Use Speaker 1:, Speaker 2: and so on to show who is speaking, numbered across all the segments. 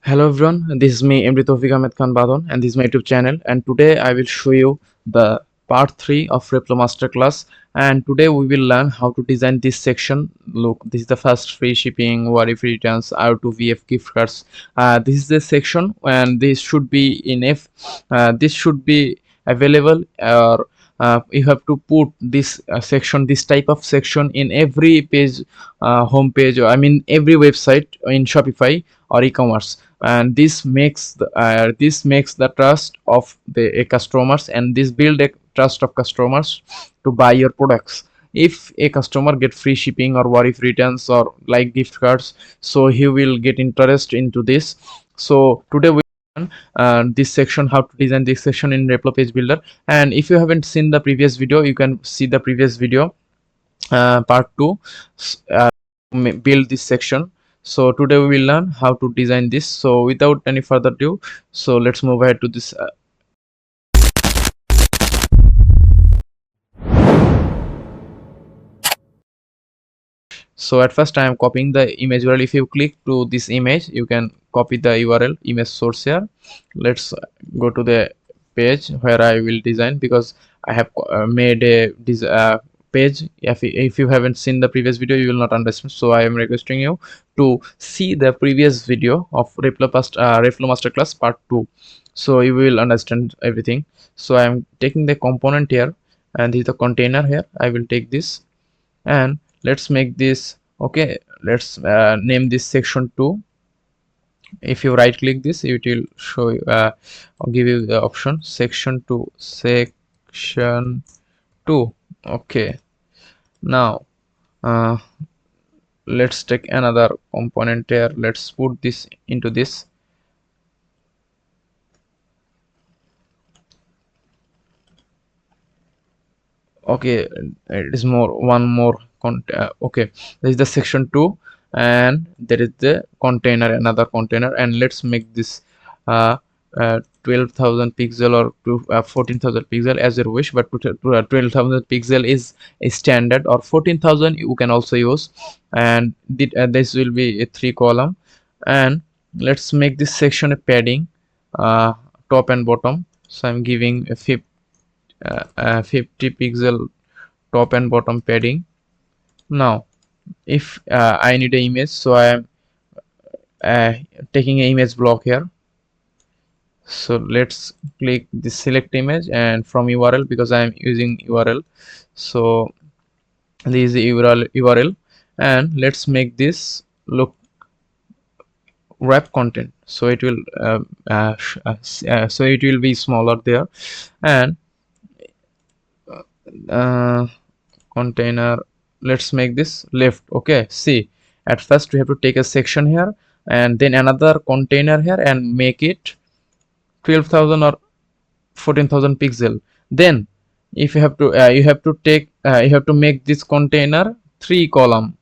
Speaker 1: Hello everyone, this is me MD Ahmed and this is my YouTube channel, and today I will show you the part 3 of Replo Masterclass. And today we will learn how to design this section. Look, this is the first: free shipping, what if returns, how to VF gift cards. This is the section, and this should be in F. This should be available, or you have to put this section, this type of section, in every page, home page, or I mean every website in Shopify or e-commerce. And this makes the trust of the customers, and this build a trust of customers to buy your products. If a customer get free shipping or what if returns or like gift cards, so he will get interest into this. So today we learn this section, how to design this section in Replo page builder. And if you haven't seen the previous video, you can see the previous video, part 2, build this section. So today we will learn how to design this. So without any further ado, so let's move ahead to this. So at first I am copying the image URL. If you click to this image, you can copy the URL image source here. Let's go to the page where I will design, because I have made a page. If you haven't seen the previous video, you will not understand. So I am requesting you to see the previous video of Replo Masterclass part 2, so you will understand everything. So I am taking the component here, and this is the container here. I will take this, and let's make this. Okay, let's name this section 2. If you right click this, it will show you, or give you the option section 2, section 2. Okay, now let's take another component here. Let's put this into this. Okay, it is one more okay, this is the section 2, and there is the container, another container. And let's make this 12,000 pixel or 14,000 pixel, as you wish, but 12,000 pixel is a standard, or 14,000 you can also use. And this will be a 3 column. And let's make this section a padding, top and bottom. So I'm giving a 50 pixel top and bottom padding. Now if I need an image, so I am taking an image block here. So let's click the select image, and from URL, because I am using URL, so this is the URL. And let's make this look wrap content, so it will so it will be smaller there. And container, let's make this left. Okay, see, at first we have to take a section here, and then another container here, and make it 12,000 or 14,000 pixel. Then if you have to you have to make this container 3 column,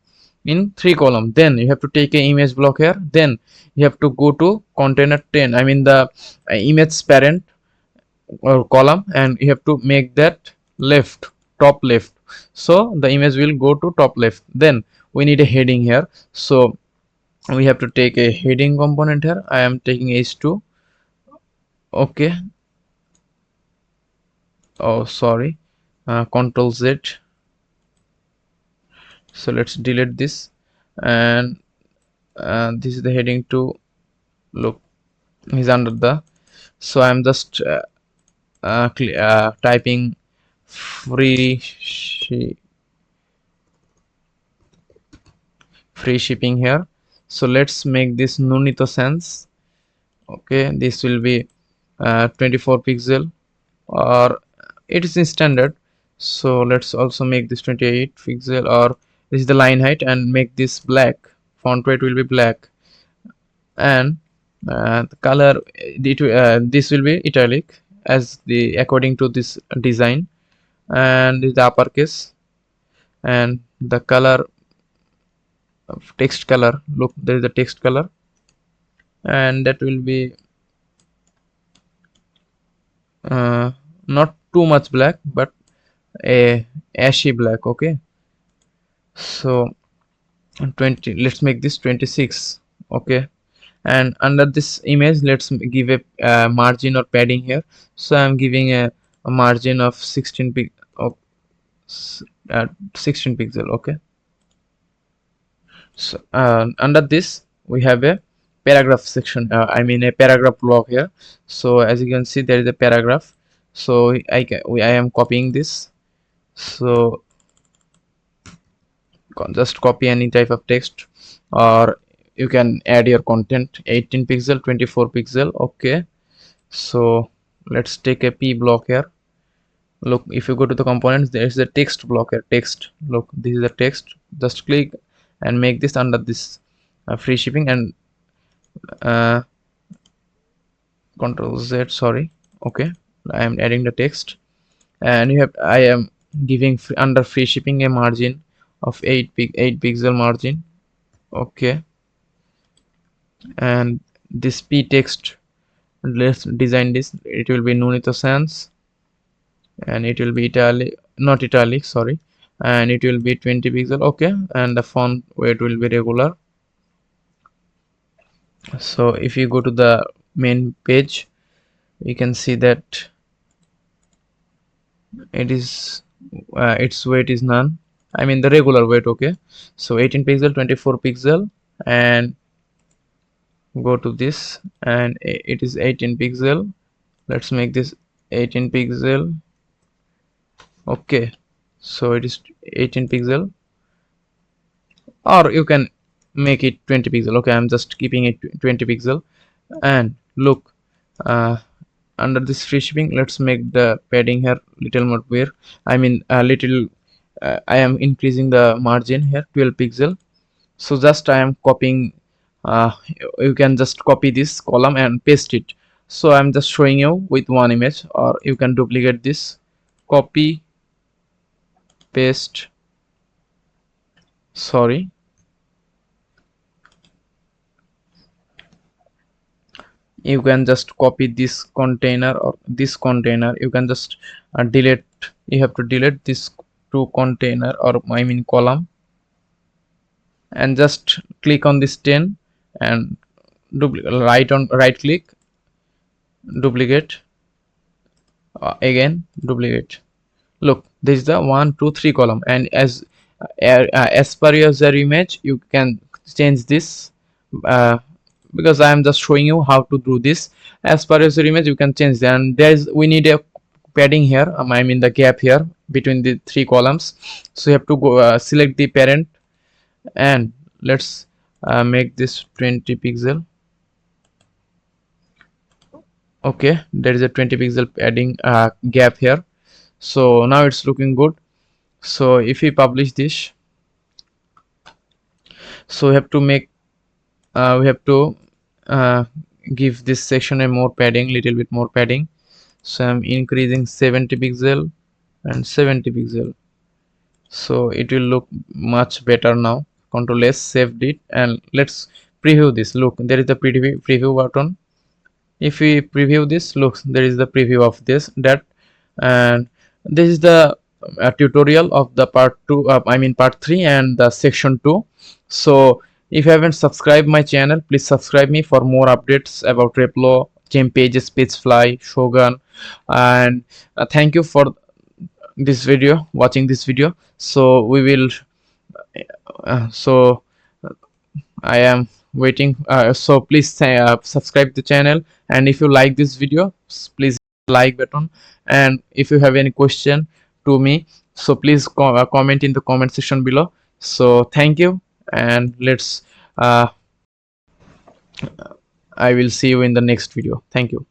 Speaker 1: in 3 column. Then you have to take a image block here, then you have to go to container 10, I mean the image parent or column, and you have to make that left, top left. So the image will go to top left. Then we need a heading here, so we have to take a heading component here. I am taking h2. Okay, oh sorry, control Z. So let's delete this, and this is the heading 2. Look, is under the, so I'm just typing free shipping here. So let's make this nunito sense. Okay, this will be 24 pixel, or it is in standard. So let's also make this 28 pixel, or this is the line height, and make this black. Font weight will be black. And the color, this will be italic, as the according to this design. And this is the uppercase. And the color of text color, look, there is a text color, and that will be not too much black, but a ashy black. Okay, so 20, let's make this 26. Okay, And under this image, let's give a margin or padding here. So I'm giving a margin of 16 pixel. Okay. So under this we have a paragraph section, I mean a paragraph block here. So as you can see, there is a paragraph. So I am copying this. So just copy any type of text, or you can add your content. 18 pixel, 24 pixel. Okay. So let's take a p block here. Look, if you go to the components, there is a text block here. Text, look, this is the text. Just click and make this under this free shipping, and uh, Control Z, sorry. Okay, I am adding the text, and I am giving under free shipping a margin of 8 pixel margin. Okay, and this p text, let's design this. It will be Nunito Sans, and it will be italic, not italic, sorry, and it will be 20 pixel. Okay, and the font weight will be regular. So if you go to the main page, you can see that it is its weight is none, I mean the regular weight. Okay, so 18 pixel, 24 pixel, and go to this, and it is 18 pixel. Let's make this 18 pixel. Okay, so it is 18 pixel, or you can make it 20 pixel. Okay, I'm just keeping it 20 pixel. And look, under this free shipping, let's make the padding here little more bigger, I mean a little, I am increasing the margin here, 12 pixel. So just I am copying, uh, you can just copy this column and paste it. So I'm just showing you with one image, or you can duplicate this, copy, paste, sorry, you can just copy this container, or this container you can just delete. You have to delete this two container, or I mean column, and just click on this 10 and right click, duplicate, again duplicate. Look, this is the 1 2 3 column, and as per your image, you can change this, uh, because I am just showing you how to do this. As per your image, you can change that. And we need a padding here, I mean the gap here between the three columns. So you have to go select the parent, and let's make this 20 pixel. Okay, there is a 20 pixel padding gap here. So now it's looking good. So if we publish this, so we have to uh, give this section a more padding, little bit more padding. So I'm increasing 70 pixel and 70 pixel, so it will look much better now. Control S, saved it, and let's preview this. Look, there is the preview button. If we preview this, look, there is the preview of that. And this is the tutorial of the part 2, I mean part 3 and the section 2. So if you haven't subscribed my channel, please subscribe me for more updates about Replo, gem pages, Pagefly, Shogun. And thank you for this video, watching this video. So we will so I am waiting, so please subscribe the channel, and if you like this video, please like button. And if you have any question to me, so please comment in the comment section below. So thank you, and let's I will see you in the next video. Thank you.